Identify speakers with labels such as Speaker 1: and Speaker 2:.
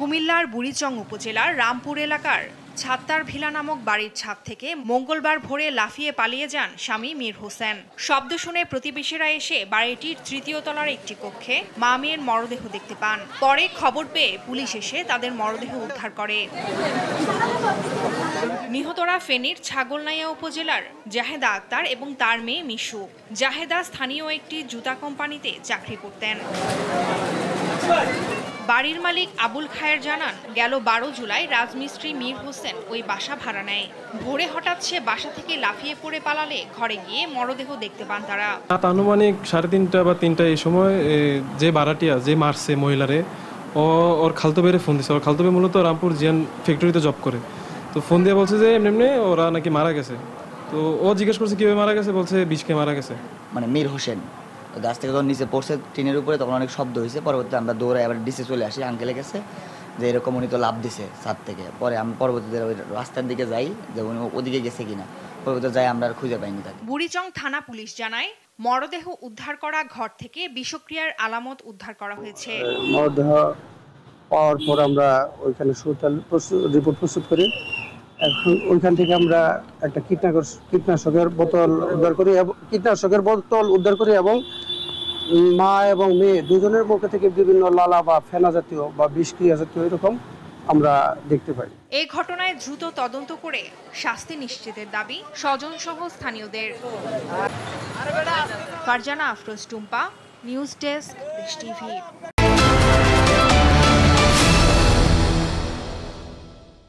Speaker 1: কুমিল্লার বুড়িচং উপজেলার রামপুর এলাকার ছাত্তার ভিলা নামক বাড়ির ছাদ থেকে মঙ্গলবার ভোরে লাফিয়ে পালিয়ে যান স্বামী মীর হোসেন। শব্দ শুনে প্রতিবেশীরা এসে বাড়িটির তৃতীয় তলার একটি কক্ষে মা মেয়ের মরদেহ দেখতে পান। পরে খবর পেয়ে পুলিশ এসে তাদের মরদেহ উদ্ধার করে। নিহতরা ফেনীর ছাগলনাইয়া উপজেলার জাহেদা আক্তার এবং তার মেয়ে মিশু। জাহেদা স্থানীয় একটি জুতা কোম্পানিতে চাকরি করতেন। বাড়ির মালিক আবুল খায়ের জানান, গেল 12 জুলাই রাজমিস্ত্রি মীর হোসেন ওই বাসা ভাড়া নেয়। ভোরে হঠাৎ সে বাসা থেকে লাফিয়ে পড়ে পালালে ঘরে গিয়ে মরদেহ দেখতে পান তারা।
Speaker 2: রাত আনুমানিক 3:30 বা 3টা এই সময় যে ভাড়াটিয়া যে মারছে মহিলারে, ওর খালতো বেরে ফোন দিছে। ওর খালতো বে মূলত রামপুর জিয়ান ফ্যাক্টরিতে জব করে। তো ফোন দিয়ে বলছে যে এমনি ওরা নাকি মারা গেছে। তো ও জিজ্ঞেস করছে কিভাবে মারা গেছে, বলছে বিষ খেয়ে মারা গেছে।
Speaker 3: মানে মীর হোসেন গাছ থেকে যখন নিচে পড়ছে টিনের উপরে, তখন অনেক শব্দ হয়েছে। পরবর্তীতে আমরা দৌড়ে আবার ডিসে চলে আসি। আঙ্কেলের কাছে যে এরকম উনি তো লাভ দিছে ছাদ থেকে। পরে আমি পরবর্তীতে ওই রাস্তার দিকে যাই যে উনি ওদিকে গেছে কিনা। পরবর্তীতে যাই, আমরা আর খুঁজে পাইনি তাকে।
Speaker 1: বুড়িচং থানা পুলিশ জানায়, মরদেহ উদ্ধার করা ঘর থেকে বিষক্রিয়ার আলামত উদ্ধার করা হয়েছে।
Speaker 4: মরদেহ পাওয়ার পর আমরা ওইখানে রিপোর্ট প্রস্তুত করি। এখন ওইখান থেকে আমরা একটা কীটনাশকের বোতল উদ্ধার করি এবং মা এবং মেয়ে দুজনের মুখে থেকে বিভিন্ন লালা বা ফেনা জাতীয় বা বিষক্রিয়া জাতীয় এরকম আমরা দেখতে পাই।
Speaker 1: এই ঘটনায় দ্রুত তদন্ত করে শাস্তি নিশ্চিতের দাবি স্বজন সহ স্থানীয়দের। ফারজানা আফরোজ টুম্পা, নিউজ ডেস্ক, দেশ টিভি।